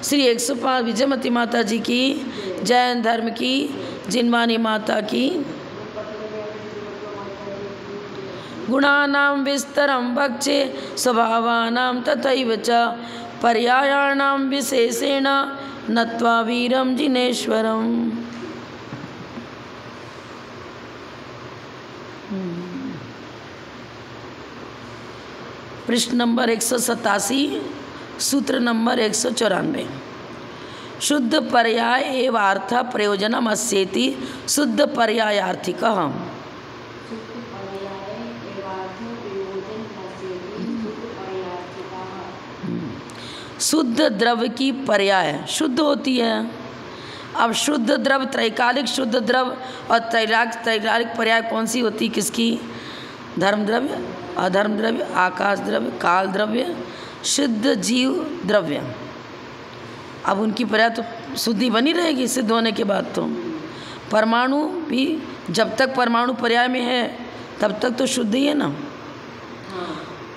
श्री 105 विजयमती माता जी की, जैन धर्म की जिनवानी माता की। गुणानां विस्तरं वक्षे स्वभावानां तथैव च पर्यायाणां विशेषेण नत्वा वीरं जिनेश्वरम्। पृष्ठ नंबर 187, सूत्र नंबर 194। शुद्ध पर्याय एवार्थ प्रयोजनम अस्येति शुद्ध पर्यायार्थिकः। शुद्ध द्रव्य की पर्याय शुद्ध होती है। अब शुद्ध द्रव्य, त्रैकालिक शुद्ध द्रव्य और त्रैकालिक पर्याय कौन सी होती, किसकी? धर्म द्रव्य, अधर्म द्रव्य, आकाश द्रव्य, काल द्रव्य, शुद्ध जीव द्रव्य। अब उनकी पर्याय तो शुद्धि बनी रहेगी सिद्ध होने के बाद। तो परमाणु भी जब तक परमाणु पर्याय में है तब तक तो शुद्ध ही है ना।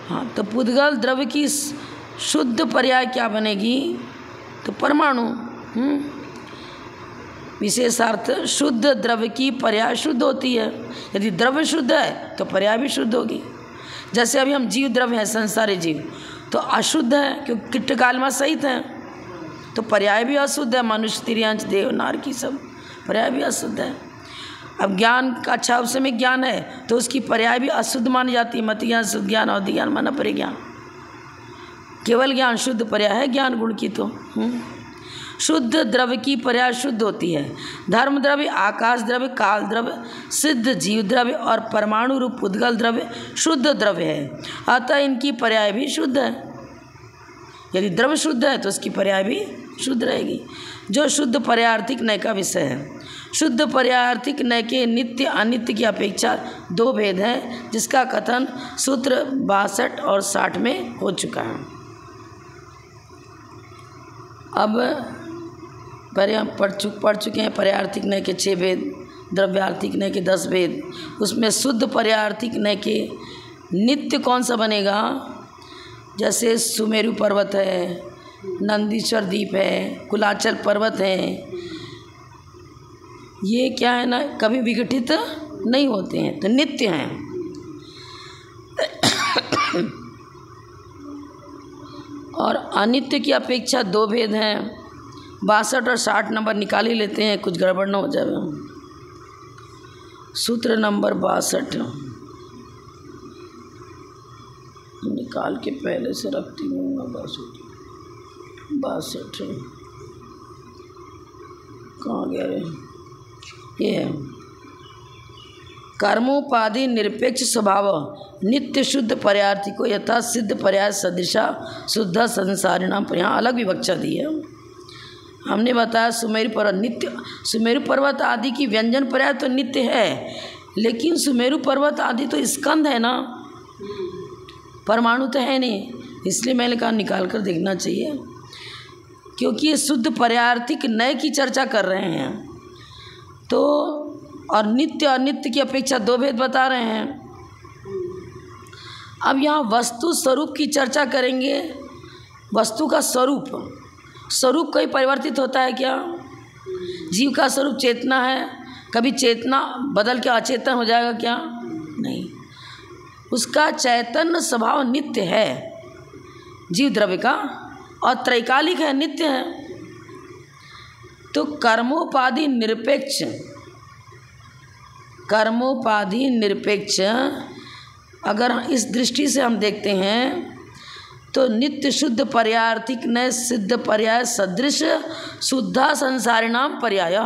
हाँ, तो पुद्गल द्रव्य की शुद्ध पर्याय क्या बनेगी? तो परमाणु। विशेषार्थ शुद्ध द्रव्य की पर्याय शुद्ध होती है। यदि द्रव्य शुद्ध है तो पर्याय भी शुद्ध होगी। जैसे अभी हम जीव द्रव्य हैं, संसारी जीव तो अशुद्ध है क्योंकि कीटकाल में सहित हैं, तो पर्याय भी अशुद्ध है। मनुष्य, तिर्यांश, देव, नार की सब पर्याय भी अशुद्ध है। अब ज्ञान का अच्छा उस समय ज्ञान है तो उसकी पर्याय भी अशुद्ध मानी जाती है। मत ज्ञान, शुद्ध ज्ञान, अवधि ज्ञान, मन परिज्ञान। केवल ज्ञान शुद्ध पर्याय है ज्ञान गुण की। तो शुद्ध द्रव्य की पर्याय शुद्ध होती है। धर्म द्रव्य, आकाश द्रव्य, काल द्रव्य, सिद्ध जीव द्रव्य और परमाणु रूप पुद्गल द्रव्य शुद्ध द्रव्य है। अतः इनकी पर्याय भी शुद्ध है। यदि द्रव्य शुद्ध है तो उसकी पर्याय भी शुद्ध रहेगी, जो शुद्ध पर्यायार्थिक नय का विषय है। शुद्ध पर्यायार्थिक नय के नित्य अनित्य की अपेक्षा दो भेद हैं, जिसका कथन सूत्र 62 और 60 में हो चुका है। अब पढ़ चुके हैं पर्यायार्थिक नय के 6 भेद, द्रव्यार्थिक नय के 10 भेद। उसमें शुद्ध पर्यायार्थिक नय के नित्य कौन सा बनेगा? जैसे सुमेरु पर्वत है, नंदीश्वर द्वीप है, कुलाचल पर्वत है, ये क्या है ना, कभी विघटित नहीं होते हैं तो नित्य हैं। और अनित्य की अपेक्षा दो भेद हैं। 62 और 60 नंबर निकाल ही लेते हैं, कुछ गड़बड़ न हो जाए। सूत्र नंबर 62 निकाल के पहले से रखती हूँ। 62 कहाँ गया रे? ये कर्मोपाधि निरपेक्ष स्वभाव नित्य शुद्ध पर्यायार्थिको यथा सिद्ध पर्याय सदृशा शुद्ध संसारिणाम पर। यहाँ अलग विवक्षा दी है। हमने बताया सुमेरु पर्वत नित्य, सुमेरु पर्वत आदि की व्यंजन पर्याय तो नित्य है, लेकिन सुमेरु पर्वत आदि तो स्कंद है ना, परमाणु तो है नहीं। इसलिए मैंने कहा निकाल कर देखना चाहिए, क्योंकि ये शुद्ध पर्यायार्थिक नय की चर्चा कर रहे हैं। तो और नित्य अनित्य की अपेक्षा दो भेद बता रहे हैं। अब यहाँ वस्तु स्वरूप की चर्चा करेंगे। वस्तु का स्वरूप, स्वरूप कहीं परिवर्तित होता है क्या? जीव का स्वरूप चेतना है, कभी चेतना बदल के अचेतन हो जाएगा क्या? नहीं, उसका चैतन्य स्वभाव नित्य है जीव द्रव्य का, और त्रैकालिक है, नित्य है। तो कर्मोपाधि निरपेक्ष, कर्मोपाधि निरपेक्ष अगर इस दृष्टि से हम देखते हैं तो नित्य शुद्ध पर्यायार्थिक नय सिद्ध पर्याय सदृश शुद्धा संसारिणाम पर्याय,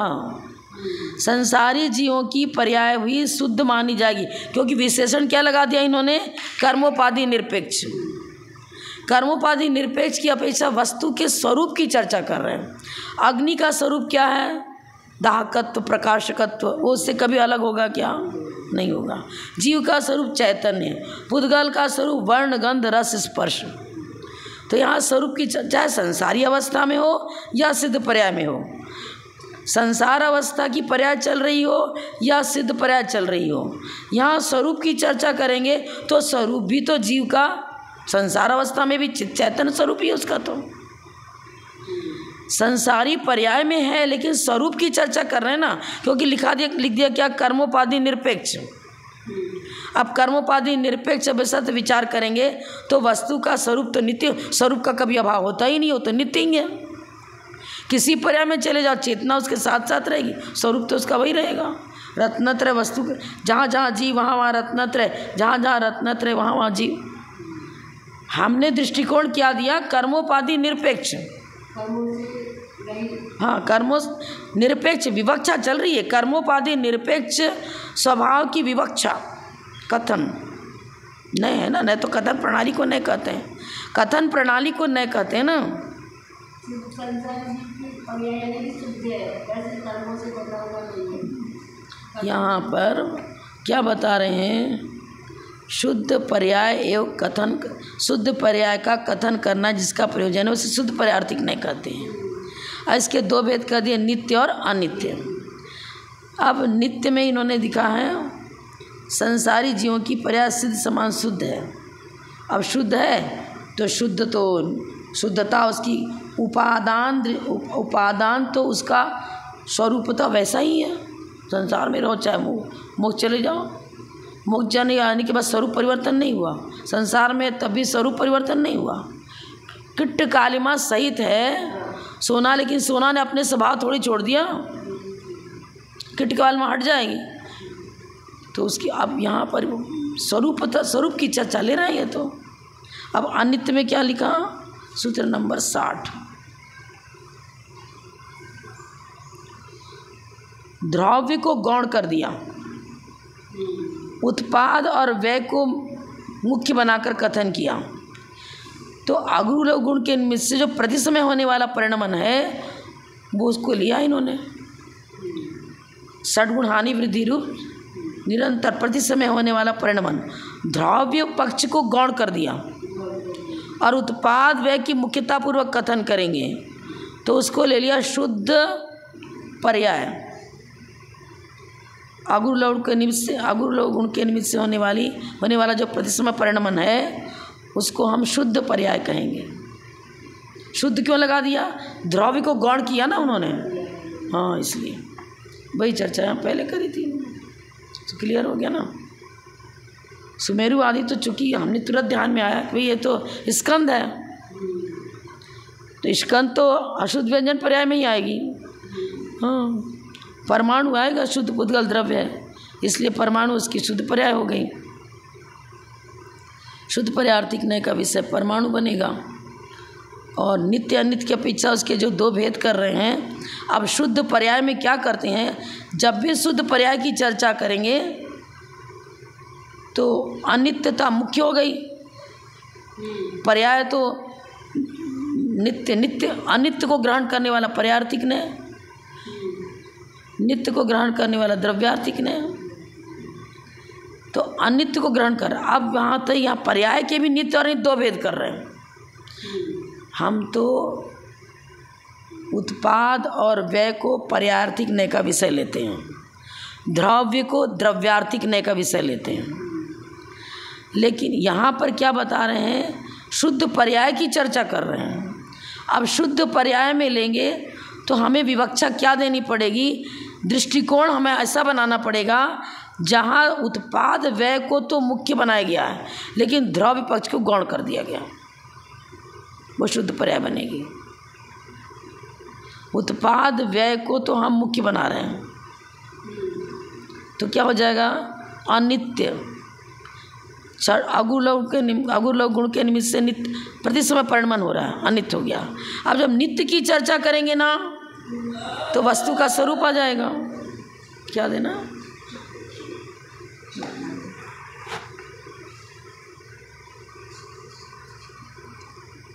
संसारी जीवों की पर्याय हुई शुद्ध मानी जाएगी। क्योंकि विशेषण क्या लगा दिया इन्होंने? कर्मोपाधि निरपेक्ष। कर्मोपाधि निरपेक्ष की अपेक्षा वस्तु के स्वरूप की चर्चा कर रहे हैं। अग्नि का स्वरूप क्या है? दाहकत्व, प्रकाशकत्व, वो उससे कभी अलग होगा क्या? नहीं होगा। जीव का स्वरूप चैतन्य, पुद्गल का स्वरूप वर्ण, गंध, रस, स्पर्श। तो यहाँ स्वरूप की चाहे संसारी अवस्था में हो या सिद्ध पर्याय में हो, संसार अवस्था की पर्याय चल रही हो या सिद्ध पर्याय चल रही हो, यहाँ स्वरूप की चर्चा करेंगे तो स्वरूप भी तो जीव का संसार अवस्था में भी चैतन्य स्वरूप ही उसका। तो संसारी पर्याय में है, लेकिन स्वरूप की चर्चा कर रहे हैं ना, क्योंकि लिख दिया क्या, कर्मोपाधि निरपेक्ष। अब कर्मोपाधि निरपेक्ष विषय विचार करेंगे तो वस्तु का स्वरूप तो नित्य, स्वरूप का कभी अभाव होता ही नहीं, हो तो नित्य ही है। किसी पर्याय में चले जाओ, चेतना उसके साथ साथ रहेगी, स्वरूप तो उसका वही रहेगा। रत्नत्रय वस्तु, जहाँ जहाँ जीव वहाँ वहाँ रत्नत्रय, जहाँ जहाँ रत्नत्रय वहाँ वहाँ जीव। हमने दृष्टिकोण क्या दिया, कर्मोपाधि निरपेक्ष। हाँ, कर्मो निरपेक्ष विवक्षा चल रही है, कर्मोपाधि निरपेक्ष स्वभाव की विवक्षा, कथन नहीं है ना, नहीं तो कथन प्रणाली को नहीं कहते हैं, कथन प्रणाली को नहीं कहते हैं ना। यहाँ पर क्या बता रहे हैं, शुद्ध पर्याय एवं कथन, शुद्ध पर्याय का कथन करना जिसका प्रयोजन है उसे शुद्ध पर्यायर्थिक नहीं कहते हैं। इसके दो भेद कर दिए, नित्य और अनित्य। अब नित्य में इन्होंने दिखा है संसारी जीवों की पर्याय सिद्ध समान शुद्ध है। अब शुद्ध है तो शुद्ध, तो शुद्धता उसकी उपादान तो उसका स्वरूपता वैसा ही है। संसार में रहो चाहे मोक्ष चले जाओ, मोक्ष जाने आने के बाद स्वरूप परिवर्तन नहीं हुआ, संसार में तब भी स्वरूप परिवर्तन नहीं हुआ। किट्ट कालिमा सहित है सोना, लेकिन सोना ने अपने स्वभाव थोड़ी छोड़ दिया, किट्ट कालिमा हट जाएगी तो उसकी, अब यहाँ पर स्वरूप की चर्चा ले रहे हैं। तो अब अनित्य में क्या लिखा, सूत्र नंबर 60, द्रव्य को गौण कर दिया, उत्पाद और व्यय को मुख्य बनाकर कथन किया। तो अगुण गुण के निमित्त से जो प्रति समय होने वाला परिणमन है वो उसको लिया इन्होंने, षड्गुण हानि वृद्धि रूप निरंतर प्रति समय होने वाला परिणमन, द्रव्य पक्ष को गौण कर दिया और उत्पाद व्यय की मुख्यतापूर्वक कथन करेंगे तो उसको ले लिया शुद्ध पर्याय। अगुण लौट के निमित्त से, अगुण गुण के निमित्त से होने वाला जो प्रतिसमय परिणमन है उसको हम शुद्ध पर्याय कहेंगे। शुद्ध क्यों लगा दिया, द्रव्य को गौण किया ना उन्होंने, हाँ इसलिए वही चर्चा हम पहले करी थी, तो क्लियर हो गया ना। सुमेरु आदि तो चूंकि हमने तुरंत ध्यान में आया कि भाई ये तो स्कंद है, तो स्कंद तो अशुद्ध व्यंजन पर्याय में ही आएगी। हाँ, परमाणु आएगा, शुद्ध पुद्गल द्रव्य है, इसलिए परमाणु उसकी शुद्ध पर्याय हो गई। शुद्ध पर्यायर्थिक नय का विषय परमाणु बनेगा। और नित्य अनित्य की अपेक्षा उसके जो दो भेद कर रहे हैं, अब शुद्ध पर्याय में क्या करते हैं, जब भी शुद्ध पर्याय की चर्चा करेंगे तो अनित्यता मुख्य हो गई, पर्याय तो नित्य अनित्य को ग्रहण करने वाला पर्यायर्थिक ने, नित्य को ग्रहण करने वाला द्रव्यार्थिक ने, तो अनित्य को ग्रहण कर। अब यहाँ तो यहाँ पर्याय के भी नित्य और नित्य दो भेद कर रहे हैं। हम तो उत्पाद और व्यय को पर्यायर्थिक नय का विषय लेते हैं, द्रव्य को द्रव्यार्थिक नय का विषय लेते हैं। लेकिन यहाँ पर क्या बता रहे हैं, शुद्ध पर्याय की चर्चा कर रहे हैं। अब शुद्ध पर्याय में लेंगे तो हमें विवक्षा क्या देनी पड़ेगी, दृष्टिकोण हमें ऐसा बनाना पड़ेगा जहाँ उत्पाद व्यय को तो मुख्य बनाया गया है लेकिन द्रव्य पक्ष को गौण कर दिया गया, वो शुद्ध पर्याय बनेगी। उत्पाद व्यय को तो हम मुख्य बना रहे हैं तो क्या हो जाएगा, अनित्य। अगुण गुण के निमित्त से नित्य प्रति समय परिणमन हो रहा है, अनित्य हो गया। अब जब नित्य की चर्चा करेंगे ना तो वस्तु का स्वरूप आ जाएगा। क्या देना,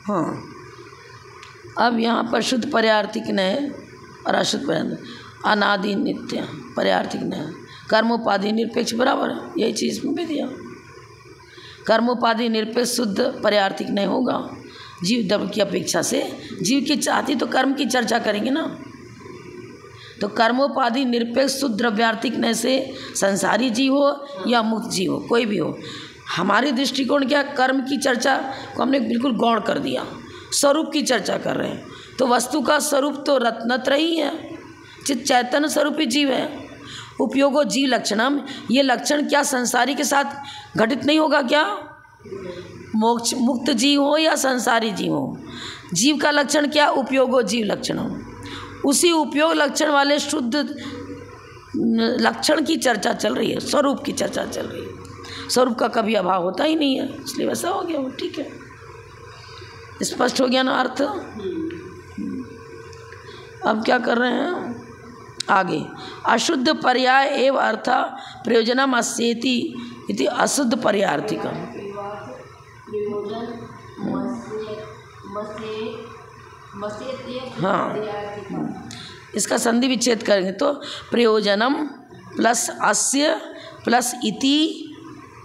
हाँ। अब यहाँ पर शुद्ध पर्यायर्थिक नय और अशुद्ध पर्याय, अनादि नित्य पर्यायर्थिक नय, कर्मोपाधि निरपेक्ष बराबर है, यही चीज़ में भी दिया। कर्मोपाधि निरपेक्ष शुद्ध पर्यायर्थिक नय होगा जीव द्रव्य की अपेक्षा से। जीव की चाहती तो कर्म की चर्चा करेंगे ना, तो कर्मोपाधि निरपेक्ष शुद्ध द्रव्यार्थिक नय से संसारी जीव हो या मुक्त जीव हो, कोई भी हो, हमारी दृष्टिकोण क्या, कर्म की चर्चा को हमने बिल्कुल गौण कर दिया, स्वरूप की चर्चा कर रहे हैं। तो वस्तु का स्वरूप तो रत्नत्र ही है, चित चैतन्य स्वरूप ही जीव है। उपयोगो जीव लक्षणम, ये लक्षण क्या संसारी के साथ घटित नहीं होगा क्या? मोक्ष मुक्त जीव हो या संसारी जीव हो, जीव का लक्षण क्या? उपयोगो जीव लक्षणम। उसी उपयोग लक्षण वाले शुद्ध लक्षण की चर्चा चल रही है, स्वरूप की चर्चा चल रही है। स्वरूप का कभी अभाव होता ही नहीं है, इसलिए वैसा हो गया वो। ठीक है, स्पष्ट हो गया ना अर्थ? अब क्या कर रहे हैं आगे? अशुद्ध पर्याय एवं अर्थ प्रयोजनम अस्येति इति अशुद्ध पर्यायार्थिकम। हाँ, इसका संधि विच्छेद करेंगे तो प्रयोजनम प्लस अस्य प्लस इति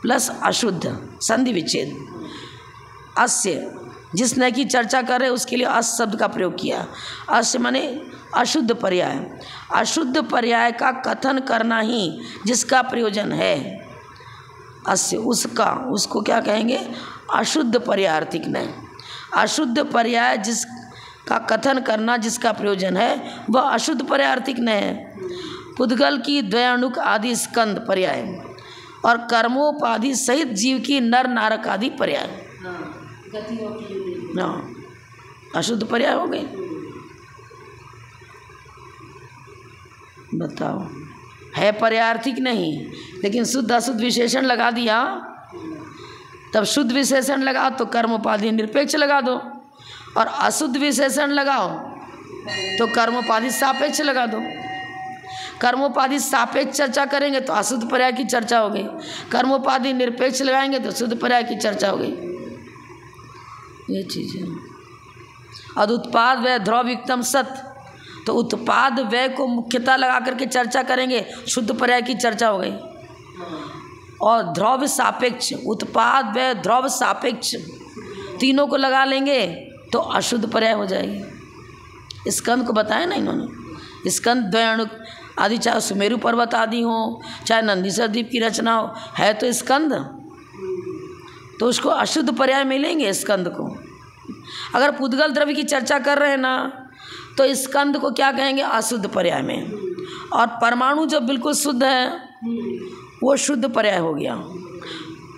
प्लस अशुद्ध, संधि विच्छेद। अस्य जिसने की चर्चा कर रहे उसके लिए अस शब्द का प्रयोग किया। अस्य माने अशुद्ध पर्याय, अशुद्ध पर्याय का कथन करना ही जिसका प्रयोजन है। अस्य उसका, उसको क्या कहेंगे? अशुद्ध पर्यायार्थिक ने। अशुद्ध पर्याय जिसका कथन करना जिसका प्रयोजन है वह अशुद्ध पर्यायार्थिक ने है। पुद्गल की द्वयाणुक आदि स्कंद पर्याय और कर्मोपाधि सहित जीव की नर नारक आदि पर्याय, हाँ, अशुद्ध पर्याय हो गए। बताओ, है पर्यायार्थिक नहीं, लेकिन शुद्ध अशुद्ध विशेषण लगा दिया, तब शुद्ध विशेषण लगाओ तो कर्मोपाधि निरपेक्ष लगा दो, और अशुद्ध विशेषण लगाओ तो कर्मोपाधि सापेक्ष लगा दो। कर्मोपाधि सापेक्ष चर्चा करेंगे तो अशुद्ध पर्याय की चर्चा हो गई, कर्मोपाधि निरपेक्ष लगाएंगे तो शुद्ध पर्याय की चर्चा हो गई। ये चीज़ है। और उत्पाद व्यय ध्रुवयुक्तम सत, तो उत्पाद व्यय को मुख्यता लगा करके चर्चा करेंगे, शुद्ध पर्याय की चर्चा हो गई। और ध्रुव सापेक्ष, उत्पाद व्यय ध्रुव सापेक्ष, तीनों को लगा लेंगे तो अशुद्ध पर्याय हो जाएगी। स्कंद को बताया ना इन्होंने, स्कंद द्वयाणुक आदि, चाहे सुमेरु पर्वत आदि हो, चाहे नंदीसर द्वीप की रचना हो, है तो स्कंद, तो उसको अशुद्ध पर्याय मिलेंगे स्कंद को। अगर पुद्गल द्रव्य की चर्चा कर रहे हैं ना तो स्कंद को क्या कहेंगे? अशुद्ध पर्याय में। और परमाणु जब बिल्कुल शुद्ध है वो शुद्ध पर्याय हो गया।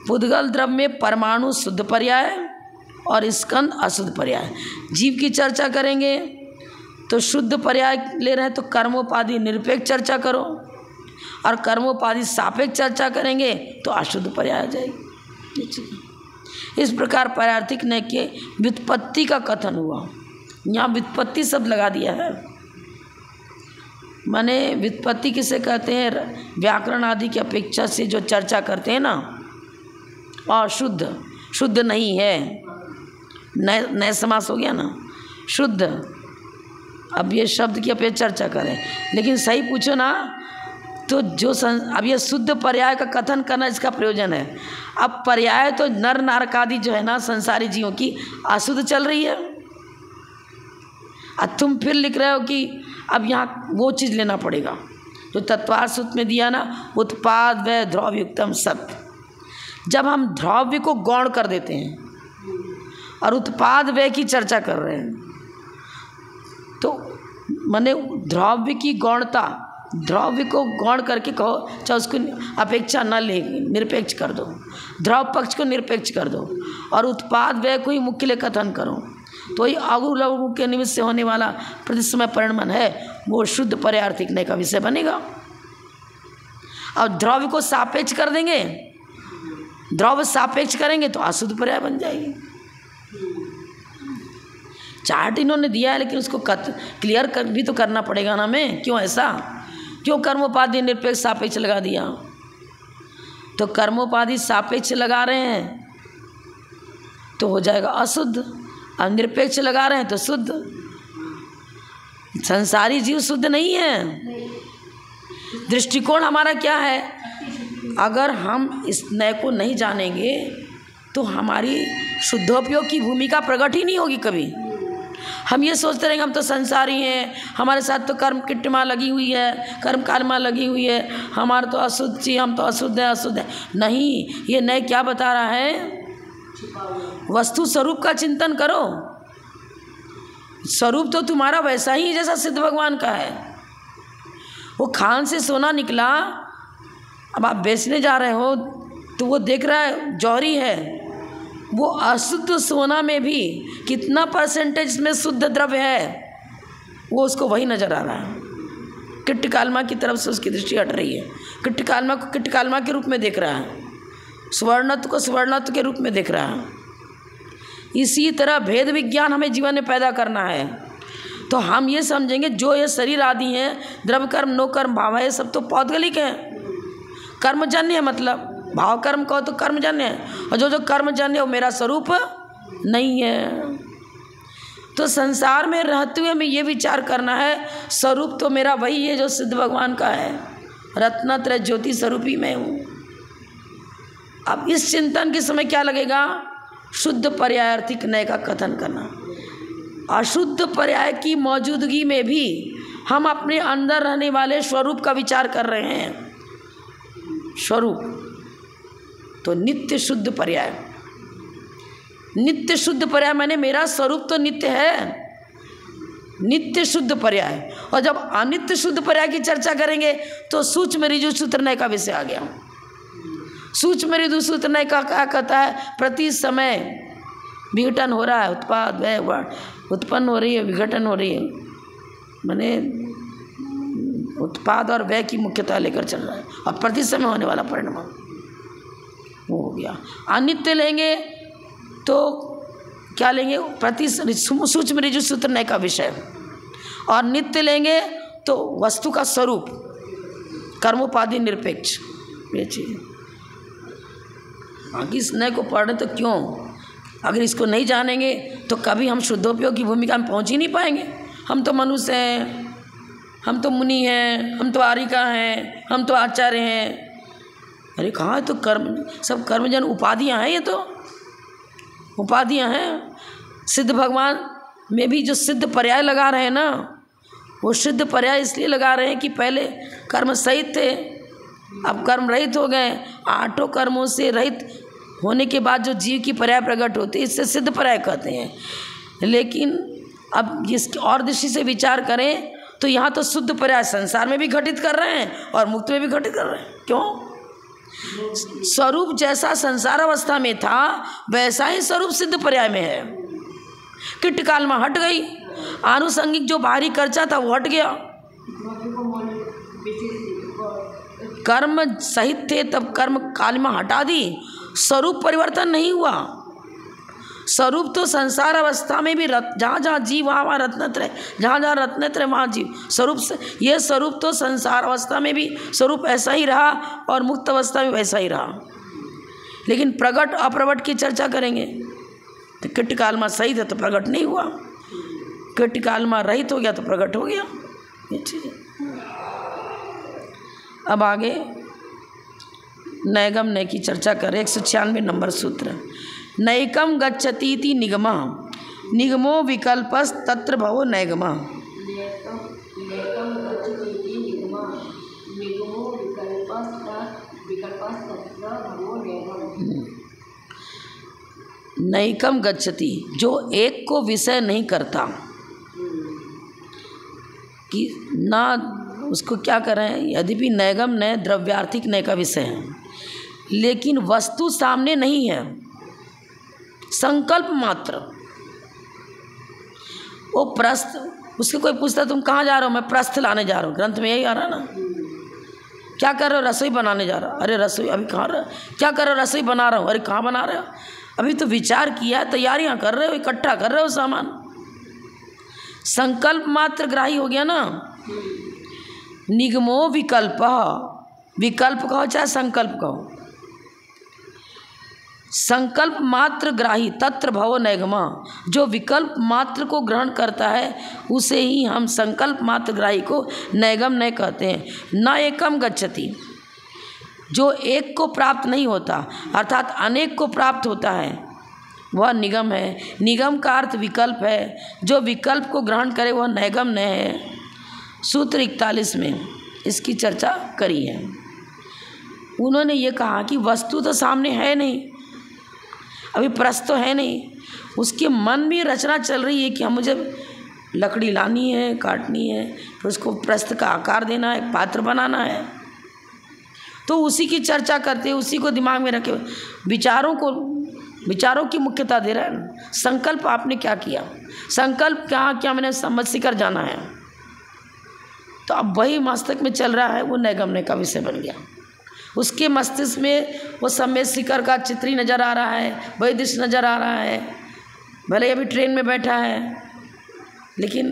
पुद्गल द्रव्य में परमाणु शुद्ध पर्याय और स्कंद अशुद्ध पर्याय। जीव की चर्चा करेंगे तो शुद्ध पर्याय ले रहे हैं तो कर्मोपाधि निरपेक्ष चर्चा करो, और कर्मोपाधि सापेक्ष चर्चा करेंगे तो अशुद्ध पर्याय आ जाएगी। इस प्रकार पर्यायार्थिक ने के व्युत्पत्ति का कथन हुआ। यहाँ व्युत्पत्ति शब्द लगा दिया है, माने व्युत्पत्ति किसे कहते हैं? व्याकरण आदि की अपेक्षा से जो चर्चा करते हैं ना, अशुद्ध, शुद्ध नहीं है, नए समास हो गया ना, शुद्ध। अब ये शब्द की अपेक्षा चर्चा करें, लेकिन सही पूछो ना तो जो अब ये शुद्ध पर्याय का कथन करना इसका प्रयोजन है। अब पर्याय तो नर नारक आदि जो है ना संसारी जीवों की अशुद्ध चल रही है, अब तुम फिर लिख रहे हो कि अब यहाँ वो चीज़ लेना पड़ेगा जो तत्वार्थ सूत्र में दिया ना, उत्पाद व ध्रुवयुक्तम सत्य। जब हम ध्रुव्य को गौण कर देते हैं और उत्पाद व्यय की चर्चा कर रहे हैं तो माने ध्रुव्य की गौणता, ध्रुव्य को गौण करके कहो, चाहे उसको अपेक्षा न ले, निरपेक्ष कर दो, ध्रुव पक्ष को निरपेक्ष कर दो, और उत्पाद व्यय को ही मुख्य ले कथन करो, तो ही आगु लघु के निमित्त से होने वाला प्रतिसमय परिणमन है वो शुद्ध पर्यायार्थिक ने का विषय बनेगा। अब ध्रुव को सापेक्ष कर देंगे, ध्रुव सापेक्ष करेंगे तो अशुद्ध पर्याय बन जाएगी। चार्ट इन्होंने दिया है लेकिन उसको क्लियर कर भी तो करना पड़ेगा ना हमें, क्यों ऐसा, क्यों कर्मोपाधि निरपेक्ष सापेक्ष लगा दिया? तो कर्मोपाधि सापेक्ष लगा रहे हैं तो हो जाएगा अशुद्ध, और निरपेक्ष लगा रहे हैं तो शुद्ध। संसारी जीव शुद्ध नहीं है। दृष्टिकोण हमारा क्या है? अगर हम इस नए को नहीं जानेंगे तो हमारी शुद्धोपयोग की भूमिका प्रकट ही नहीं होगी कभी। हम ये सोचते रहेंगे हम तो संसारी हैं, हमारे साथ तो कर्म किट्टमा लगी हुई है, कर्म कारमा लगी हुई है, हमारा तो अशुद्ध चीज, हम तो अशुद्ध है, अशुद्ध है। नहीं, ये नए क्या बता रहा है? वस्तु स्वरूप का चिंतन करो। स्वरूप तो तुम्हारा वैसा ही जैसा सिद्ध भगवान का है। वो खान से सोना निकला, अब आप बेचने जा रहे हो तो वो देख रहा है जौहरी है, वो अशुद्ध सोना में भी कितना परसेंटेज में शुद्ध द्रव्य है वो उसको वही नज़र आ रहा है। किट्टकालमा की तरफ से उसकी दृष्टि हट रही है, किट्टकालमा को किट्टकालमा के रूप में देख रहा है, स्वर्णत्व को स्वर्णत्व के रूप में देख रहा है। इसी तरह भेद विज्ञान हमें जीवन में पैदा करना है तो हम ये समझेंगे जो ये शरीर आदि हैं, द्रव्य कर्म नो कर्म भाव है, सब तो पौद्गलिक है, कर्मजन्य है, मतलब भाव कर्म कहो तो कर्मजन्य है, और जो जो कर्मजन्य है वो मेरा स्वरूप नहीं है। तो संसार में रहते हुए हमें ये विचार करना है स्वरूप तो मेरा वही है जो सिद्ध भगवान का है, रत्नत्रय ज्योति स्वरूप ही मैं हूँ। अब इस चिंतन के समय क्या लगेगा, शुद्ध पर्यायार्थिक नय का कथन करना। अशुद्ध पर्याय की मौजूदगी में भी हम अपने अंदर रहने वाले स्वरूप का विचार कर रहे हैं। स्वरूप तो नित्य शुद्ध पर्याय, नित्य शुद्ध पर्याय माने मेरा स्वरूप तो नित्य है, नित्य शुद्ध पर्याय। और जब अनित्य शुद्ध पर्याय की चर्चा करेंगे तो सूक्ष्म ऋजु सूत्र नय का विषय आ गया। सूक्ष्म ऋजु सूत्र नय का क्या कहता है, प्रति समय विघटन हो रहा है, उत्पाद व्यय उत्पन्न हो रही है, विघटन हो रही है, माने उत्पाद और व्यय की मुख्यता लेकर चल रहा है, और प्रति समय होने वाला परिणाम हो गया। अनित्य लेंगे तो क्या लेंगे, प्रति सूक्ष्म ऋजु सूत्र नय का विषय, और नित्य लेंगे तो वस्तु का स्वरूप, कर्मोपाधि निरपेक्ष, ये चीज़। आगे इस नय को पढ़ने तो क्यों, अगर इसको नहीं जानेंगे तो कभी हम शुद्धोपयोग की भूमिका में पहुंच ही नहीं पाएंगे। हम तो मनुष्य हैं, हम तो मुनि हैं, हम तो आरिका हैं, हम तो आचार्य हैं। अरे कहाँ है, तो कर्म, सब कर्मजन उपाधियाँ हैं, ये तो उपाधियाँ हैं। सिद्ध भगवान में भी जो सिद्ध पर्याय लगा रहे हैं ना, वो सिद्ध पर्याय इसलिए लगा रहे हैं कि पहले कर्म सहित थे, अब कर्म रहित हो गए। आठों कर्मों से रहित होने के बाद जो जीव की पर्याय प्रकट होती है, इससे सिद्ध पर्याय कहते हैं। लेकिन अब इसकी और दृष्टि से विचार करें तो यहाँ तो शुद्ध पर्याय संसार में भी घटित कर रहे हैं और मुक्त में भी घटित कर रहे हैं। क्यों? स्वरूप जैसा संसार अवस्था में था वैसा ही स्वरूप सिद्ध पर्याय में है। किट्टकाल में हट गई, आनुषंगिक जो बाहरी खर्चा था वो हट गया, कर्म सहित थे तब कर्म काल में हटा दी, स्वरूप परिवर्तन नहीं हुआ। स्वरूप तो संसार अवस्था में भी जहाँ जहाँ जीव वहाँ वहाँ रत्नत्रय, जहाँ जहाँ रत्नत्रय वहाँ जीव स्वरूप से, ये स्वरूप तो संसार अवस्था में भी स्वरूप ऐसा ही रहा और मुक्त अवस्था में वैसा ही रहा। लेकिन प्रगट अप्रगट की चर्चा करेंगे तो किट्टकाल में सही था तो प्रगट नहीं हुआ, किट्टकाल में रहित हो गया तो प्रगट हो गया, ये चीज़। अब आगे नैगम नय की चर्चा करें। 196 नंबर सूत्र, नैकम गच्छतीति निगमः निगमो विकल्पस् तत्र भवो नैगमः। नैकम गच्छति, जो एक को विषय नहीं करता, कि ना उसको क्या करें, यद्यपि नैगम नय द्रव्यार्थिक नय का विषय है, लेकिन वस्तु सामने नहीं है, संकल्प मात्र। वो प्रस्थ, उसके कोई पूछता तुम कहाँ जा रहे हो, मैं प्रस्थ लाने जा रहा हूँ, ग्रंथ में यही आ रहा ना। क्या कर रहे हो, रसोई बनाने जा रहा, अरे रसोई अभी कहाँ रहा, क्या कर रहे हो, रसोई बना रहा हूँ, अरे कहाँ बना रहे हो, अभी तो विचार किया, तैयारियाँ कर रहे हो, इकट्ठा कर रहे हो सामान। संकल्प मात्र ग्राही हो गया ना। निगमो विकल्प, विकल्प कहो चाहे संकल्प कहो, संकल्प मात्र ग्राही तत्र भवो नैगम, जो विकल्प मात्र को ग्रहण करता है उसे ही हम संकल्प मात्र ग्राही को नैगम नय कहते हैं। न एकम गच्छति, जो एक को प्राप्त नहीं होता अर्थात अनेक को प्राप्त होता है वह निगम है। निगम का अर्थ विकल्प है, जो विकल्प को ग्रहण करे वह नैगम नय है। सूत्र 41 में इसकी चर्चा करी है। उन्होंने ये कहा कि वस्तु तो सामने है नहीं, अभी प्रश्न तो है नहीं, उसके मन में रचना चल रही है कि हम मुझे लकड़ी लानी है, काटनी है, फिर उसको प्रस्थ का आकार देना है, पात्र बनाना है। तो उसी की चर्चा करते हैं, उसी को दिमाग में रखे, विचारों की मुख्यता दे रहा है। संकल्प आपने क्या किया, संकल्प क्या क्या मैंने समझ सीकर जाना है। तो अब वही मस्तिष्क में चल रहा है, वो नैगम्य का विषय बन गया। उसके मस्तिष्क में वो सम्यक शिखर का चित्र ही नज़र आ रहा है, वही दृश्य नज़र आ रहा है। भले अभी ट्रेन में बैठा है, लेकिन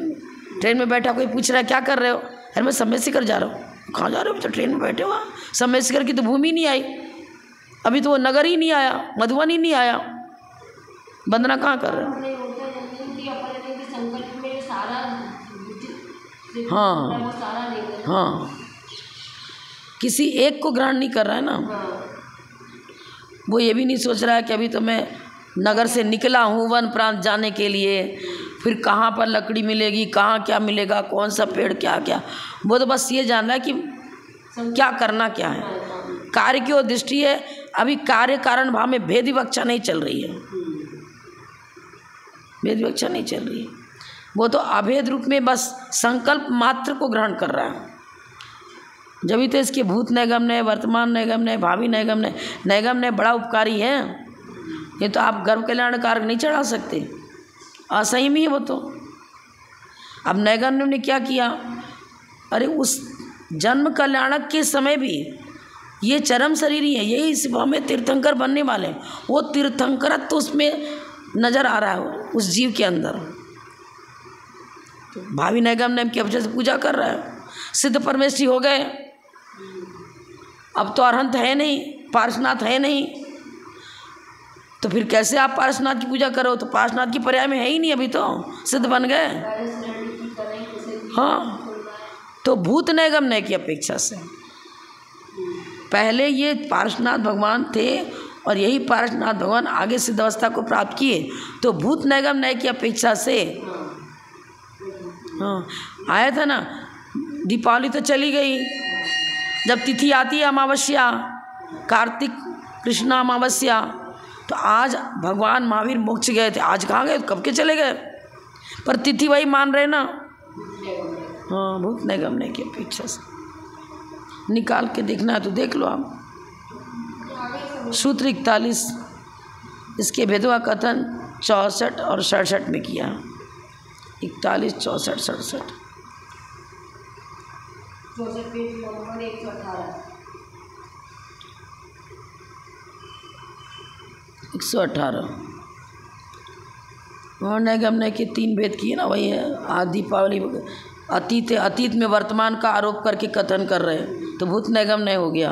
ट्रेन में बैठा कोई पूछ रहा है क्या कर रहे हो, अरे मैं सम्यक शिखर जा रहा हूँ। कहाँ जा रहे हो, तो ट्रेन में बैठे हो। सम्यक शिखर की तो भूमि नहीं आई, अभी तो वो नगर ही नहीं आया, मधुबन ही नहीं आया, वंदना कहाँ कर रहे हो। हाँ हाँ, किसी एक को ग्रहण नहीं कर रहा है ना। वो ये भी नहीं सोच रहा है कि अभी तो मैं नगर से निकला हूँ वन प्रांत जाने के लिए, फिर कहाँ पर लकड़ी मिलेगी, कहाँ क्या मिलेगा, कौन सा पेड़ क्या क्या। वो तो बस ये जान रहा है कि क्या करना क्या है, कार्य की ओर दृष्टि है। अभी कार्य कारण भाव में भेद विवक्षा नहीं चल रही है, भेद विवक्षा नहीं चल रही है। वो तो अभेद रूप में बस संकल्प मात्र को ग्रहण कर रहा है। जब तो इसके भूत नैगम्य, वर्तमान नैगम्य, भावी नैगम्य, नैगम्य बड़ा उपकारी है। ये तो आप गर्भ कल्याण कारक नहीं चढ़ा सकते, असंयमी है वो तो। अब नैगम्य ने क्या किया, अरे उस जन्म कल्याणक के समय भी ये चरम शरीर ही है, यही इस भाव में तीर्थंकर बनने वाले हैं। वो तीर्थंकरत्व तो उसमें नजर आ रहा है उस जीव के अंदर। तो भावी नैगम्य की वजह से पूजा कर रहा है, सिद्ध परमेश्वरी हो गए। अब तो अरहंत है नहीं, पार्श्वनाथ है नहीं, तो फिर कैसे आप पार्श्वनाथ की पूजा करो। तो पार्श्वनाथ की पर्याय में है ही नहीं, अभी तो सिद्ध बन गए। हाँ, तो भूत नैगम्य की अपेक्षा से पहले ये पार्श्वनाथ भगवान थे, और यही पार्श्वनाथ भगवान आगे सिद्ध अवस्था को प्राप्त किए। तो भूत नैगम्य की अपेक्षा से हाँ आया था ना। दीपावली तो चली गई, जब तिथि आती है अमावस्या, कार्तिक कृष्ण अमावस्या, तो आज भगवान महावीर मोक्ष गए थे। आज कहाँ गए, कब के चले गए, पर तिथि वही मान रहे ना। हाँ, भूत नैगम्य की अपेक्षा से निकाल के देखना है तो देख लो आप। सूत्र 41 इसके भेदवा कथन 64 और 67 में किया। 41, 64, 67 118 और नैगम्य के 3 भेद किए ना, वही है। आज दीपावली अतीत, अतीत में वर्तमान का आरोप करके कथन कर रहे हैं, तो भूत नैगम्य हो गया।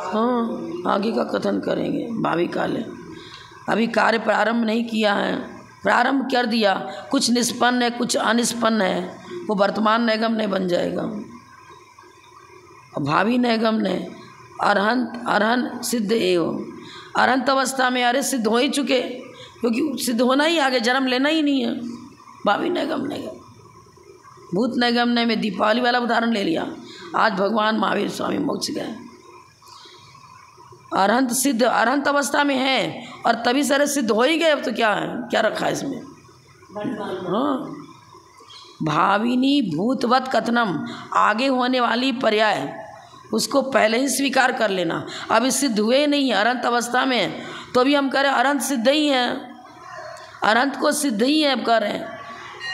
हाँ, आगे का कथन करेंगे भावी काल है। अभी कार्य प्रारंभ नहीं किया है, प्रारंभ कर दिया, कुछ निष्पन्न है कुछ अनिष्पन्न है, वो वर्तमान नैगम्य बन जाएगा। भावी नैगम्य अरहन सिद्ध एवं अरहंत अवस्था में, अरे सिद्ध हो ही चुके, क्योंकि सिद्ध होना ही, आगे जन्म लेना ही नहीं है। भावी नैगम्य, भूत नैगम्य में दीपावली वाला उदाहरण ले लिया। आज भगवान महावीर स्वामी मोक्ष गए, अरहंत सिद्ध, अरहंत अवस्था में है, और तभी सारे सिद्ध हो ही गए। अब तो क्या है, क्या रखा है इसमें। हाँ, भाविनी भूतवत कथनम, आगे होने वाली पर्याय उसको पहले ही स्वीकार कर लेना। अभी सिद्ध हुए नहीं है, अरहंत अवस्था में, तो अभी हम कह रहे हैं अरहंत सिद्ध ही है, अरहंत को सिद्ध ही है अब कह रहे हैं।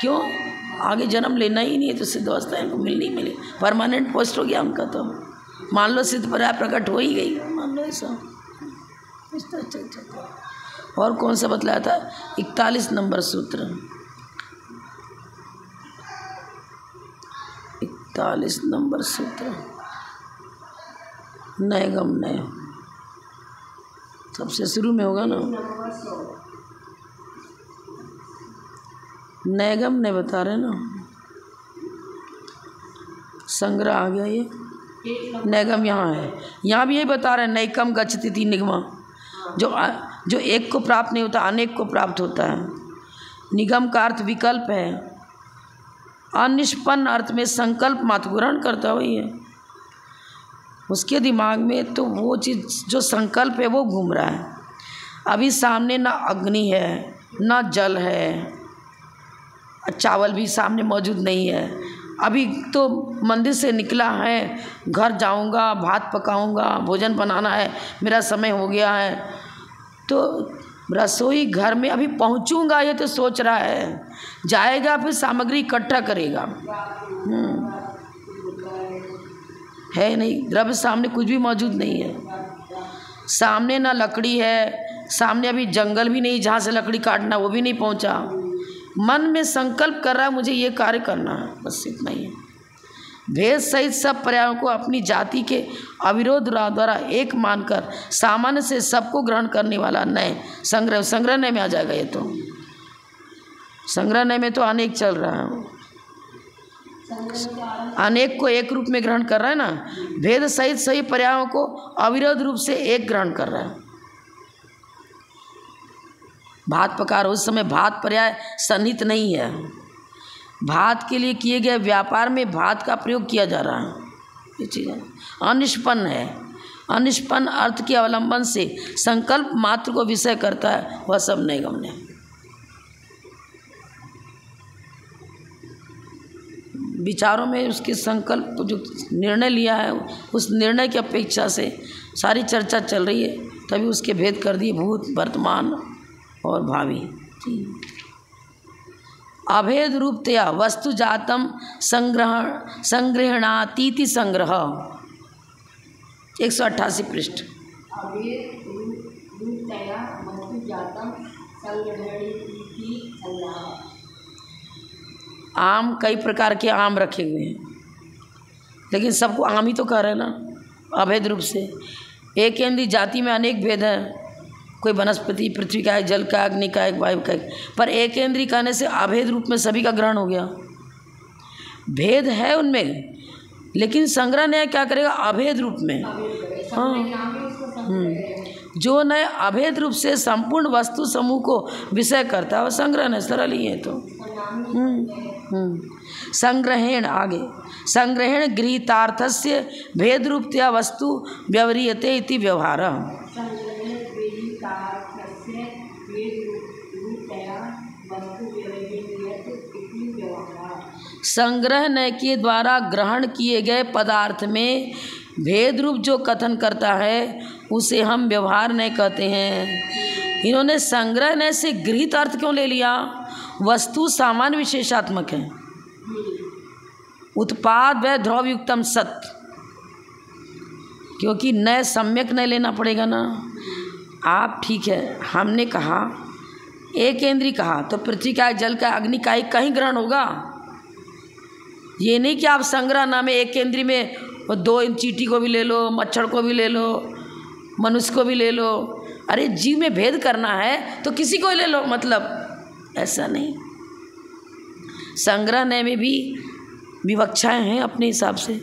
क्यों, आगे जन्म लेना ही नहीं है, तो सिद्ध अवस्था इनको मिलनी मिली, परमानेंट पोस्ट हो गया उनका। तो मान लो सिद्ध पर्याय प्रकट हो ही गई, मान लो ऐसा। और कौन सा बतलाया था, 41 नंबर सूत्र, 41 नंबर सूत्र नैगम्य सबसे शुरू में होगा ना। नैगम्य बता रहे ना, संग्रह आ गया ये। नैगम यहाँ है, यहाँ भी यही बता रहे हैं, नैकम गच्छति निगमा, जो एक को प्राप्त नहीं होता अनेक को प्राप्त होता है। निगम का अर्थ विकल्प है, अनिष्पन्न अर्थ में संकल्प मात्र ग्रहण करता वही है। उसके दिमाग में तो वो चीज़ जो संकल्प है वो घूम रहा है। अभी सामने ना अग्नि है ना जल है, चावल भी सामने मौजूद नहीं है। अभी तो मंदिर से निकला है, घर जाऊंगा, भात पकाऊंगा, भोजन बनाना है, मेरा समय हो गया है। तो रसोई घर में अभी पहुंचूंगा ये तो सोच रहा है, जाएगा फिर सामग्री इकट्ठा करेगा। है नहीं, द्रव्य सामने कुछ भी मौजूद नहीं है। सामने ना लकड़ी है, सामने अभी जंगल भी नहीं जहाँ से लकड़ी काटना, वो भी नहीं पहुँचा। मन में संकल्प कर रहा है मुझे ये कार्य करना है, बस इतना ही है। भेद सहित सब पर्यायों को अपनी जाति के अविरोध द्वारा एक मानकर सामान्य से सबको ग्रहण करने वाला नय संग्रहणय में आ जाएगा। ये तो संग्रहणय में तो अनेक चल रहा है, अनेक को एक रूप में ग्रहण कर रहा है ना। भेद सहित सही पर्यायों को अविरोध रूप से एक ग्रहण कर रहा है। भात पका रहा, उस समय भात पर्याय सन्निहित नहीं है। भात के लिए किए गए व्यापार में भात का प्रयोग किया जा रहा है, ये चीज़ अनिष्पन्न है। अनिष्पन्न अर्थ के अवलंबन से संकल्प मात्र को विषय करता है, वह सब नैगम्य है। विचारों में उसके संकल्प जो निर्णय लिया है, उस निर्णय की अपेक्षा से सारी चर्चा चल रही है, तभी उसके भेद कर दिए भूत, वर्तमान और भावी। अभेद रूपतया वस्तु जातम संग्रहणातीति संग्रह 188 पृष्ठ। अभेद रूपतया वस्तु जातम संग्रहणातीति संग्रह। आम, कई प्रकार के आम रखे हुए हैं, लेकिन सबको आम ही तो कह रहे हैं ना, अभेद रूप से। एक केंद्रीय जाति में अनेक भेद हैं, कोई वनस्पति, पृथ्वी का है, जल का, अग्नि का है, वायु का है, पर एक केंद्रीय कहने से अभेद रूप में सभी का ग्रहण हो गया। भेद है उनमें, लेकिन संग्रह न्याय क्या करेगा? अभेद रूप में। जो नए अभेद रूप से संपूर्ण वस्तु समूह को विषय करता है, वह संग्रह है। सरल ही है तो। संग्रहेण, आगे संग्रहेण गृहीतार्थस्य भेद रूपतया वस्तु व्यवह्रियते इति व्यवहार। संग्रह के द्वारा ग्रहण किए गए पदार्थ में भेद रूप जो कथन करता है उसे हम व्यवहार नहीं कहते हैं। इन्होंने संग्रह ने से गृहीत अर्थ क्यों ले लिया? वस्तु सामान्य विशेषात्मक है, उत्पाद व ध्रुवयुक्तम सत, क्योंकि नए सम्यक नहीं लेना पड़ेगा ना। आप ठीक है, हमने कहा एक केंद्रीय कहा तो पृथ्वी का, जल का, अग्नि का ही कहीं ग्रहण होगा। ये नहीं कि आप संग्रह नाम है एक केंद्रीय में दो चींटी को भी ले लो, मच्छर को भी ले लो, मनुष्य को भी ले लो। अरे जीव में भेद करना है तो किसी को ले लो, मतलब ऐसा नहीं। संग्रह में भी विवक्षाएं हैं अपने हिसाब से।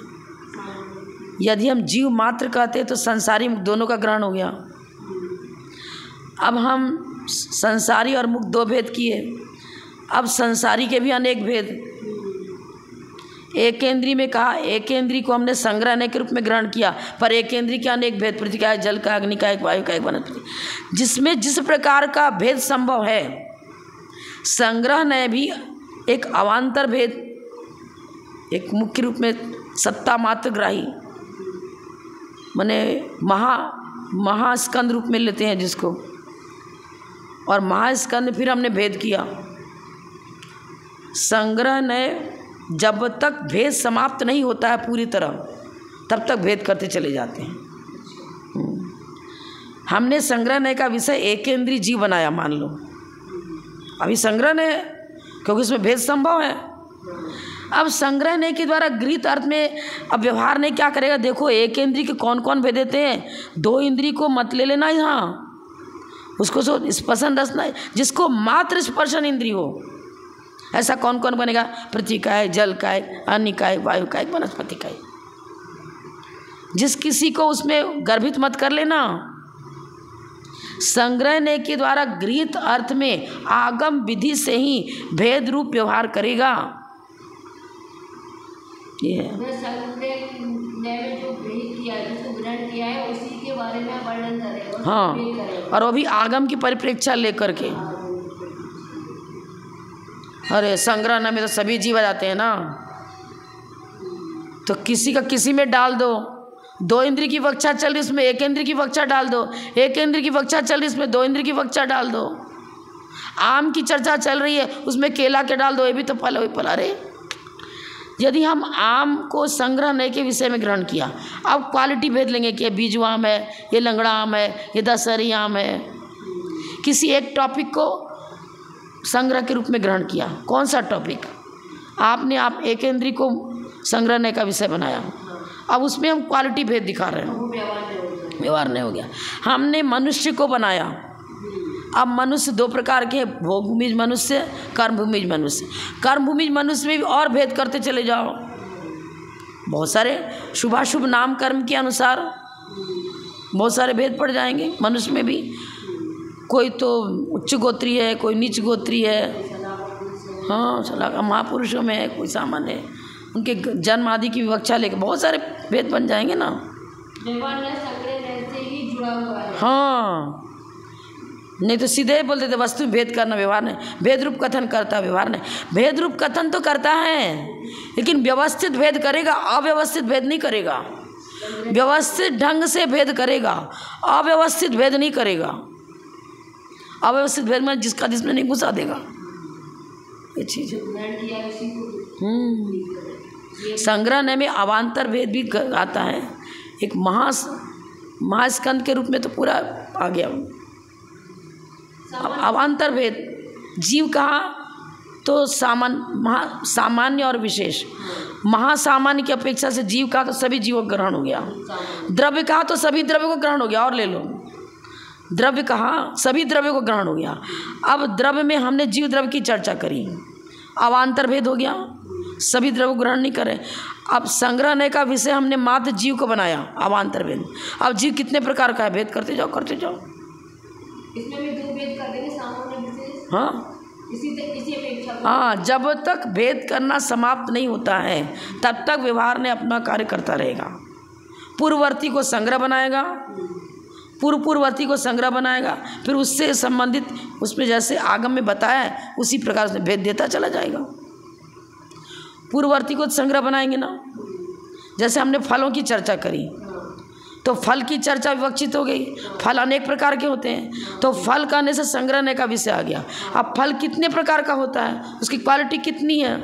यदि हम जीव मात्र कहते तो संसारी मुक्त दोनों का ग्रहण हो गया। अब हम संसारी और मुक्त दो भेद किए, अब संसारी के भी अनेक भेद। एक केंद्रीय में कहा, एक केंद्रीय को हमने संग्रह के रूप में ग्रहण किया, पर एक केंद्रीय के अनेक भेद, पृथ्वी का, जल का, अग्नि का, एक वायु का, एक वनस्पति, जिसमें जिस प्रकार का भेद संभव है, संग्रह ने भी एक अवान्तर भेद, एक मुख्य रूप में सत्ता मात्र ग्राही, माने महास्कंद रूप में लेते हैं जिसको, और महास्कंद फिर हमने भेद किया। संग्रह ने जब तक भेद समाप्त नहीं होता है पूरी तरह, तब तक भेद करते चले जाते हैं। हमने संग्रह का विषय एक केंद्रीय जीव बनाया, मान लो अभी संग्रह ने, क्योंकि इसमें भेद संभव है। अब संग्रह के द्वारा गृहीत अर्थ में अब व्यवहार नहीं क्या करेगा? देखो एक केंद्रीय के कौन कौन भेद देते हैं, दो इंद्रिय को मत ले लेना यहाँ, उसको सो स्पर्शन रसना, जिसको मात्र स्पर्शन इंद्रिय हो, ऐसा कौन कौन बनेगा? पृथ्वी का है, जल का है, अग्नि का है, वायु का है, वनस्पति का है। जिस किसी को उसमें गर्भित मत कर लेना। संग्रह के द्वारा गृहीत अर्थ में आगम विधि से ही भेद रूप व्यवहार करेगा। ये है जो गृहीत किया है, जिसको ग्रहण किया है, उसी के बारे में वर्णन करेगा। हाँ, और वो भी आगम की परिप्रेक्षा लेकर के। अरे संग्रह में तो सभी जीव आ जाते हैं ना, तो किसी का किसी में डाल दो। 2 इंद्रिय की वक्षा चल रही उसमें 1 इंद्रिय की वक्षा डाल दो, 1 इंद्रिय की वक्षा चल रही उसमें 2 इंद्रिय की वक्षा डाल दो। आम की चर्चा चल रही है उसमें केला के डाल दो, ये भी तो फल वही फल। अरे यदि हम आम को संग्रह नय के विषय में ग्रहण किया, अब क्वालिटी भेद लेंगे कि ये बीजू आम है, ये लंगड़ा आम है, ये दशहरी आम है। किसी एक टॉपिक को संग्रह के रूप में ग्रहण किया, कौन सा टॉपिक आपने आप 1 इंद्रिय को संग्रह नय का विषय बनाया, अब उसमें हम क्वालिटी भेद दिखा रहे हैं, व्यवहार नहीं हो गया। हमने मनुष्य को बनाया, अब मनुष्य 2 प्रकार के, भोगभूमिज मनुष्य, कर्मभूमिज मनुष्य। कर्मभूमिज मनुष्य में भी और भेद करते चले जाओ, बहुत सारे शुभाशुभ नाम कर्म के अनुसार बहुत सारे भेद पड़ जाएंगे मनुष्य में भी। कोई तो उच्च गोत्री है, कोई नीच गोत्री है, हाँ चला महापुरुषों में है, कोई सामान्य है, उनके जन्म आदि की विवक्षा लेकर बहुत सारे भेद बन जाएंगे ना। हाँ, नहीं तो सीधे बोलते थे वस्तु भेद करना व्यवहार नहीं, भेद रूप कथन करता व्यवहार नहीं। भेद रूप कथन तो करता है लेकिन व्यवस्थित भेद करेगा, अव्यवस्थित भेद नहीं करेगा। व्यवस्थित ढंग से भेद करेगा, अव्यवस्थित भेद नहीं करेगा। अव्यवस्थित भेद में जिसका जिसमें नहीं घुसा देगा, ये चीज संग्रह नय में अवान्तर भेद भी आता है। एक महास्कंद के रूप में तो पूरा आ गया। अवान्तर भेद जीव कहा तो सामान्य और विशेष। महासामान्य की अपेक्षा से जीव कहा तो सभी जीवों को ग्रहण हो गया। द्रव्य कहा तो सभी द्रव्य को ग्रहण हो गया। और ले लो, द्रव्य कहा सभी द्रव्य को ग्रहण हो गया। अब द्रव्य में हमने जीव द्रव्य की चर्चा करी, अवान्तर भेद हो गया, सभी द्रव्य को ग्रहण नहीं करे। अब संग्रह नय का विषय हमने मात्र जीव को बनाया, अवान्तर भेद। अब जीव कितने प्रकार का है, भेद करते जाओ करते जाओ। इसमें भी 2 भेद कर देंगे, सामान्य विशेष। हाँ इसी अपेक्षा। हाँ, जब तक भेद करना समाप्त नहीं होता है तब तक व्यवहार ने अपना कार्य करता रहेगा। पूर्ववर्ती को संग्रह बनाएगा, पूर्ववर्ती को संग्रह बनाएगा, फिर उससे संबंधित उसमें जैसे आगम में बताया है उसी प्रकार से भेद देता चला जाएगा। पूर्ववर्ती को संग्रह बनाएंगे ना, जैसे हमने फलों की चर्चा करी तो फल की चर्चा विवक्षित हो गई। फल अनेक प्रकार के होते हैं, तो फल कहने से संग्रह नय का विषय आ गया। अब फल कितने प्रकार का होता है, उसकी क्वालिटी कितनी है,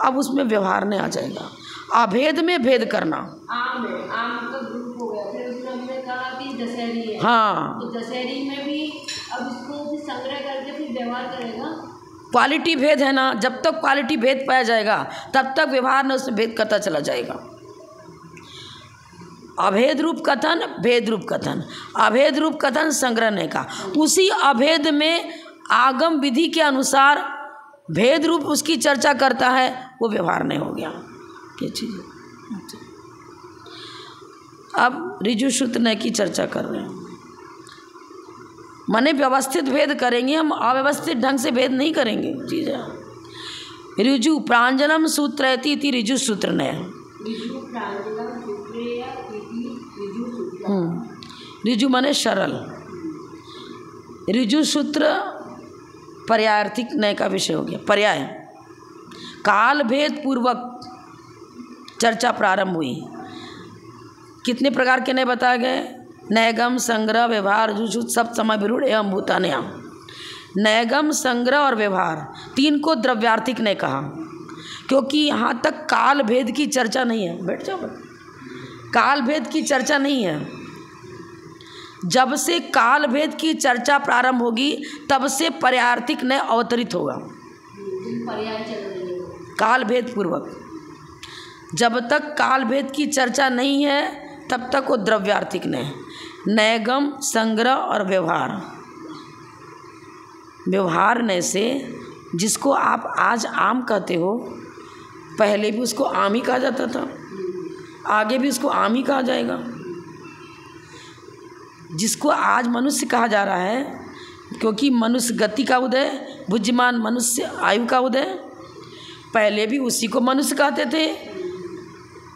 अब उसमें व्यवहार नहीं आ जाएगा। अभेद में भेद करना, आम का ग्रुप हो गया, फिर उसमें हमने कहा कि दशहरी है, हाँ तो दशहरी में भी अब इसको भी संग्रह करके फिर व्यवहार करेगा। क्वालिटी भेद है ना, जब तक क्वालिटी भेद पाया जाएगा तब तक व्यवहार ने उसमें भेद करता चला जाएगा। अभेद रूप कथन, भेद रूप कथन, अभेद रूप कथन संग्रह नय का, उसी अभेद में आगम विधि के अनुसार भेद रूप उसकी चर्चा करता है, वो व्यवहार नहीं हो गया। ये चीज़ अब ऋजु सूत्र नय की चर्चा कर रहे हैं। माने व्यवस्थित भेद करेंगे हम, अव्यवस्थित ढंग से भेद नहीं करेंगे। चीज़ है ऋजु प्रांजलम सूत्रयति इति ऋजु सूत्र नय। ऋजु माने सरल, ऋजु सूत्र पर्यायार्थिक नय का विषय हो गया। पर्याय काल भेद पूर्वक चर्चा प्रारंभ हुई। कितने प्रकार के नय बताए गए, नैगम संग्रह व्यवहार ऋजु सब समय विरूढ़ एवं भूतान्या। नैगम संग्रह और व्यवहार 3 को द्रव्यार्थिक नय कहा, क्योंकि यहाँ तक काल भेद की चर्चा नहीं है। बैठ जाओ, काल भेद की चर्चा नहीं है। जब से काल भेद की चर्चा प्रारंभ होगी तब से पर्यायार्थिक नय अवतरित होगा। काल भेद पूर्वक जब तक काल भेद की चर्चा नहीं है तब तक वो द्रव्यार्थिक नय। नैगम संग्रह और व्यवहार, व्यवहार नय से जिसको आप आज आम कहते हो, पहले भी उसको आम ही कहा जाता था, आगे भी उसको आम ही कहा जाएगा। जिसको आज मनुष्य कहा जा रहा है, क्योंकि मनुष्य गति का उदय, बुद्धिमान मनुष्य आयु का उदय, पहले भी उसी को मनुष्य कहते थे,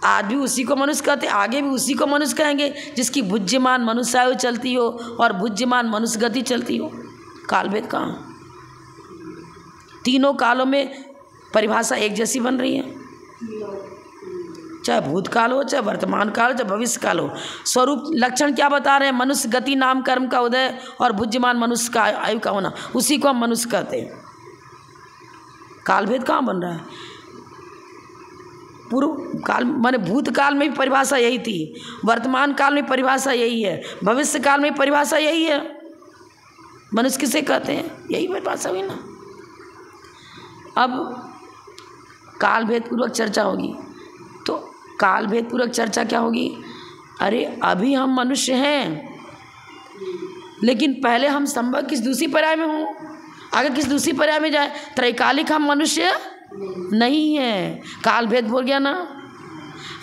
आज भी उसी को मनुष्य कहते, आगे भी उसी को मनुष्य कहेंगे जिसकी बुद्धिमान मनुष्य आयु चलती हो और बुद्धिमान मनुष्य गति चलती हो। कालभेद कहाँ, तीनों कालों में परिभाषा एक जैसी बन रही है, चाहे भूतकाल हो, चाहे वर्तमान काल हो, चाहे भविष्य काल हो। स्वरूप लक्षण क्या बता रहे हैं? मनुष्य गति, नाम, कर्म का उदय और बुद्धिमान मनुष्य का आयु का होना, उसी को हम मनुष्य कहते हैं। कालभेद कहाँ बन रहा है? पूर्व काल माने भूतकाल में भी परिभाषा यही थी, वर्तमान काल में परिभाषा यही है, भविष्य काल में परिभाषा यही है। मनुष्य किसे कहते हैं? यही परिभाषा हुई ना। अब काल भेद पूर्वक चर्चा होगी, तो काल भेद पूर्वक चर्चा क्या होगी? अरे अभी हम मनुष्य हैं, लेकिन पहले हम संभव किस दूसरी पर्याय में हों, आगे किस दूसरी पर्याय में जाए। त्रैकालिक हम मनुष्य नहीं है, काल भेद बोल गया ना।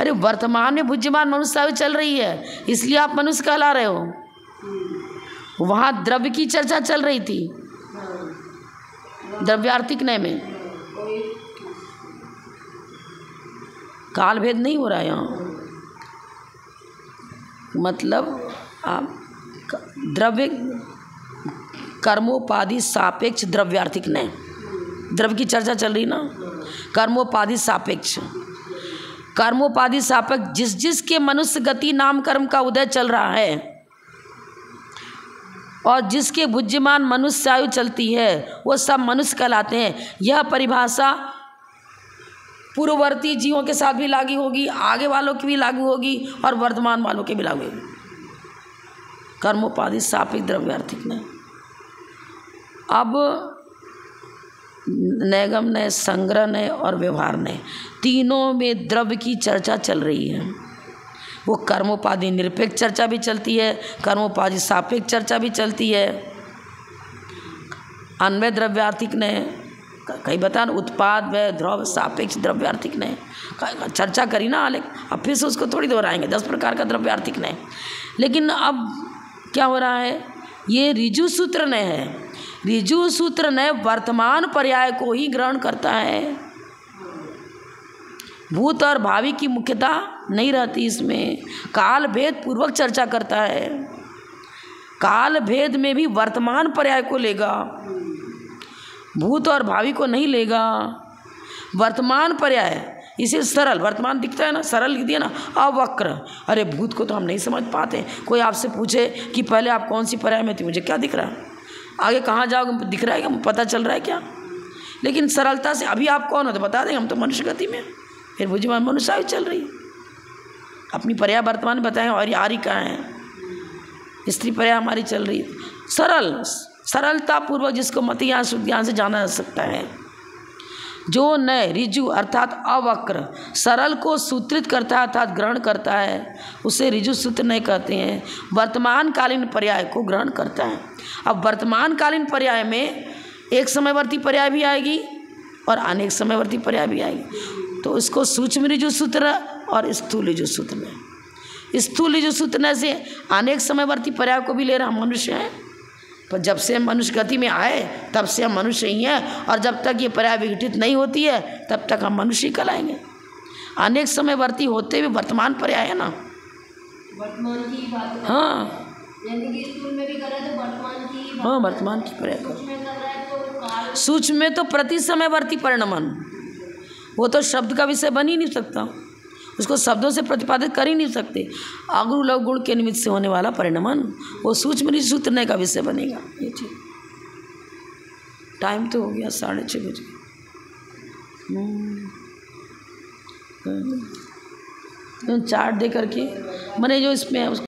अरे वर्तमान में बुद्धिमान मनुष्य आयु चल रही है, इसलिए आप मनुष्य कहला रहे हो। वहाँ द्रव्य की चर्चा चल रही थी, द्रव्यार्थिक नय में काल भेद नहीं हो रहा है यहाँ। मतलब आप द्रव्य कर्मोपाधि सापेक्ष द्रव्यार्थिक नय, द्रव्य की चर्चा चल रही ना। कर्मोपाधि सापेक्ष, कर्मोपाधि सापेक्ष जिस जिस के मनुष्य गति, नाम, कर्म का उदय चल रहा है और जिसके बुद्धिमान मनुष्य आयु चलती है, वो सब मनुष्य कहलाते हैं। यह परिभाषा पूर्ववर्ती जीवों के साथ भी लागू होगी, आगे वालों की भी लागू होगी और वर्तमान वालों के भी लागू होगी। कर्मोपाधि सापेक्ष द्रव्यार्थिक नय। अब नैगम नय, संग्रह नय और व्यवहार नय, तीनों में द्रव्य की चर्चा चल रही है। वो कर्मोपाधि निरपेक्ष चर्चा भी चलती है, कर्मोपाधि सापेक्ष चर्चा भी चलती है। अन्वय द्रव्यार्थिक नय, कहीं बता उत्पाद व द्रव्य सापेक्ष द्रव्यार्थिक नय चर्चा करी ना आलेख, अब फिर से उसको थोड़ी दोहराएंगे। 10 प्रकार का द्रव्यार्थिक नय। लेकिन अब क्या हो रहा है? ये ऋजु सूत्र नय है। ऋजु सूत्र नय वर्तमान पर्याय को ही ग्रहण करता है, भूत और भावी की मुख्यता नहीं रहती इसमें। काल भेद पूर्वक चर्चा करता है, काल भेद में भी वर्तमान पर्याय को लेगा, भूत और भावी को नहीं लेगा। वर्तमान पर्याय इसे सरल, वर्तमान दिखता है ना, सरल लिख दिया ना, अवक्र। अरे भूत को तो हम नहीं समझ पाते। कोई आपसे पूछे कि पहले आप कौन सी पर्याय में थी, मुझे क्या दिख रहा है, आगे कहाँ जाओगे दिख रहा है क्या, पता चल रहा है क्या? लेकिन सरलता से अभी आप कौन हो तो बता दें, हम तो मनुष्य गति में, फिर बुद्धिमान मनुष्य आयु चल रही है। अपनी पर्याय वर्तमान बताएं और आरी कहाँ है, स्त्री पर्याय हमारी चल रही है। सरल, सरलता पूर्वक जिसको मत ज्ञान शुद्ध ज्ञान से जाना जा सकता है। जो नय ऋजु अर्थात अवक्र सरल को सूत्रित करता है अर्थात ग्रहण करता है, उसे ऋजु सूत्र नहीं कहते हैं। वर्तमान कालीन पर्याय को ग्रहण करता है। अब वर्तमान कालीन पर्याय में एक समयवर्ती पर्याय भी आएगी और अनेक समयवर्ती पर्याय भी आएगी, तो इसको सूक्ष्म ऋजु सूत्र और स्थूल ऋजु सूत्र में। स्थूल ऋजु सूत्र से अनेक समयवर्ती पर्याय को भी ले रहा हम मनुष्य हैं, पर जब से हम मनुष्य गति में आए तब से हम मनुष्य ही हैं, और जब तक ये पर्याय विघटित नहीं होती है तब तक हम मनुष्य कहलाएंगे। अनेक समयवर्ती होते हुए वर्तमान पर्याय है ना, वर्तमान की बात। हाँ यानी कि स्कूल में भी कर रहा है तो वर्तमान की, हाँ वर्तमान की पर्याय सूक्ष्म में कर रहा है तो काल, सूक्ष्म में तो प्रति समयवर्ती परिणमन, वो तो शब्द का विषय बन ही नहीं सकता, उसको शब्दों से प्रतिपादित कर ही नहीं सकते। अगुण लघु गुण के निमित्त से होने वाला परिणमन वो सूक्ष्म ऋजु सूत्र का विषय बनेगा। ये ठीक, टाइम तो हो गया 6:30 बजे। चार्ट दे करके मैंने जो इसमें